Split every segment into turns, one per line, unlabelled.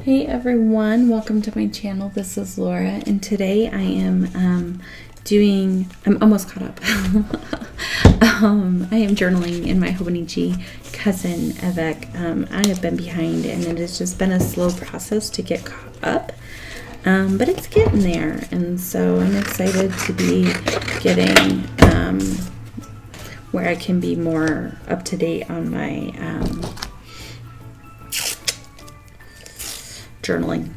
Hey everyone, welcome to my channel. This is Laura, and today I am I'm almost caught up. I am journaling in my Hobonichi cousin avec. I have been behind, and it has just been a slow process to get caught up, but it's getting there, and so I'm excited to be getting where I can be more up to date on my journaling.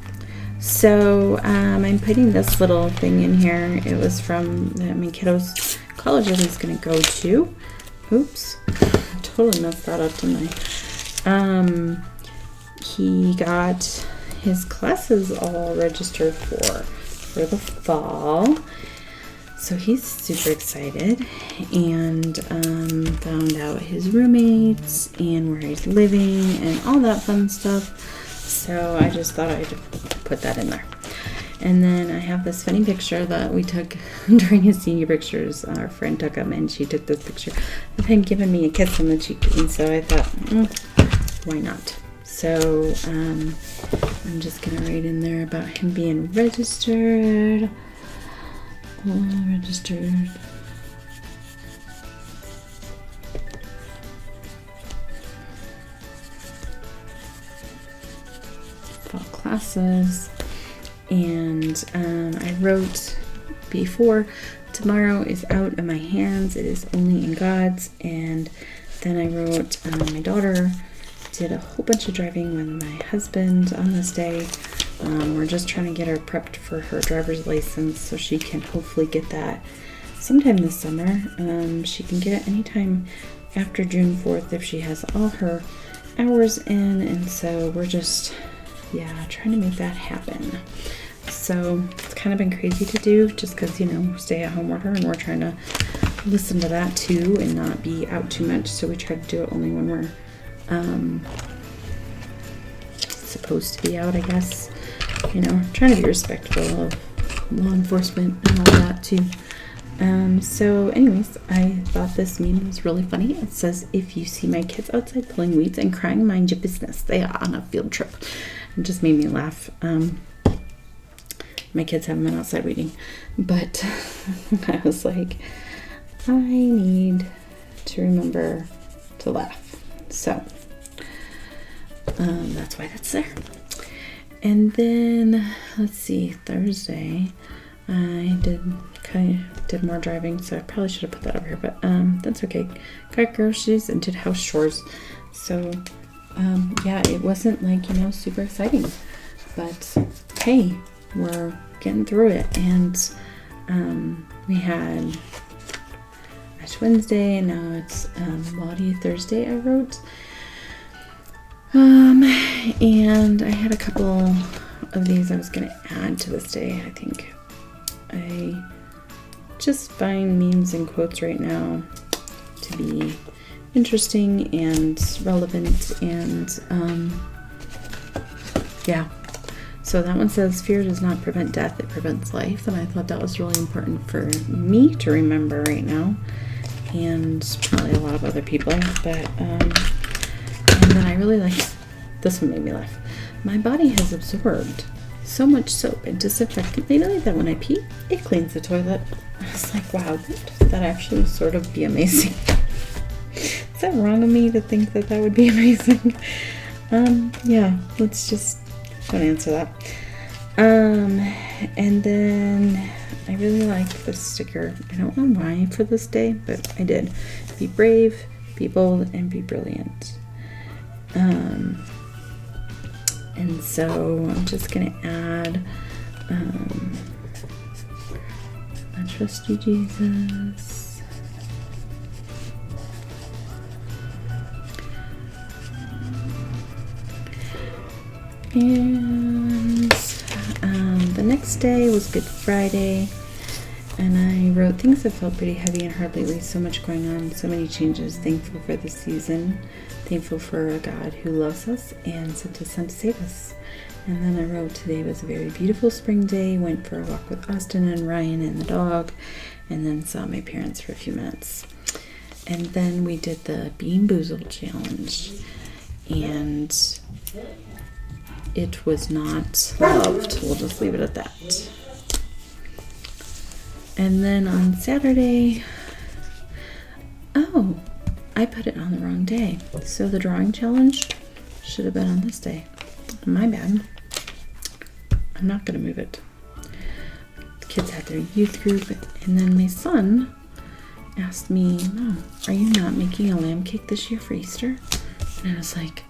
So I'm putting this little thing in here. It was from my kiddo's college that he's going to go to. Oops, I totally messed that up, didn't I? He got his classes all registered for the fall. So he's super excited, and found out his roommates and where he's living and all that fun stuff. So I just thought I'd put that in there. And then I have this funny picture that we took during his senior pictures. Our friend took him, and she took this picture of him giving me a kiss on the cheek. And so I thought, why not? So I'm just going to write in there about him being registered. Registered. Classes, and I wrote before, tomorrow is out of my hands, it is only in God's. And then I wrote, my daughter did a whole bunch of driving with my husband on this day. We're just trying to get her prepped for her driver's license so she can hopefully get that sometime this summer. She can get it anytime after June 4th if she has all her hours in, and so we're just trying to make that happen. So it's kind of been crazy to do just because, stay at home order, and we're trying to listen to that too and not be out too much. So we try to do it only when we're supposed to be out, I guess. Trying to be respectful of law enforcement and all that too. So anyways, I thought this meme was really funny. It says, if you see my kids outside pulling weeds and crying, mind your business. They are on a field trip. It just made me laugh. My kids haven't been outside reading, but I was like, I need to remember to laugh. So that's why that's there. And then let's see, Thursday I did more driving, so I probably should have put that over here, but that's okay. Got groceries and did house chores. So it wasn't like, super exciting, but hey, we're getting through it. And we had Ash Wednesday, and now it's Lottie Thursday I wrote. And I had a couple of these I was going to add to this day. I think I just find memes and quotes right now to be interesting and relevant, and so that one says, fear does not prevent death, it prevents life. And I thought that was really important for me to remember right now, and probably a lot of other people. But and then I really liked this one, made me laugh. My body has absorbed so much soap and disinfectant lately that when I pee, it cleans the toilet. I was like, wow, would that actually sort of be amazing? Is that wrong of me to think that would be amazing? Let's just don't answer that. And then I really like this sticker. I don't know why for this day, but I did. Be brave, be bold, and be brilliant. And so I'm just going to add, I trust you, Jesus. And the next day was Good Friday, and I wrote, things have felt pretty heavy and hard lately. So much going on, so many changes. Thankful for the season. Thankful for a God who loves us and sent his son to save us. And then I wrote, today was a very beautiful spring day. Went for a walk with Austin and Ryan and the dog, and then saw my parents for a few minutes. And then we did the Bean Boozled challenge. And it was not loved. We'll just leave it at that. And then on Saturday, oh, I put it on the wrong day. So the drawing challenge should have been on this day. My bad. I'm not going to move it. The kids had their youth group, and then my son asked me, Mom, are you not making a lamb cake this year for Easter? And I was like,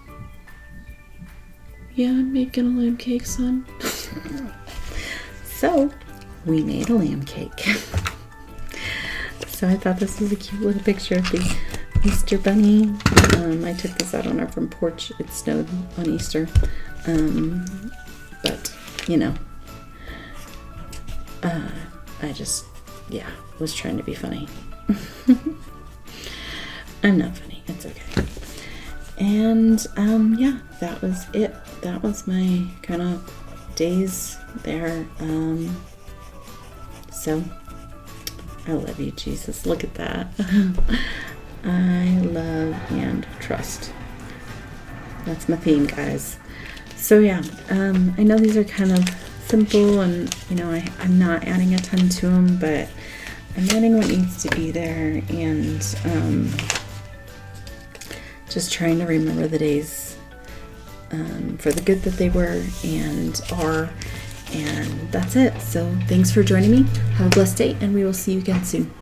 yeah, I'm making a lamb cake, son. So we made a lamb cake. So I thought this was a cute little picture of the Easter bunny. I took this out on our front porch. It snowed on Easter. But, you know, I just, yeah, was trying to be funny. I'm not funny. It's okay. And, yeah, that was it. That was my kind of days there. So, I love you, Jesus. Look at that. I love and trust. That's my theme, guys. So yeah, I know these are kind of simple, and you know I'm not adding a ton to them, but I'm adding what needs to be there, and just trying to remember the days for the good that they were and are, and that's it. So thanks for joining me. Have a blessed day, and we will see you again soon.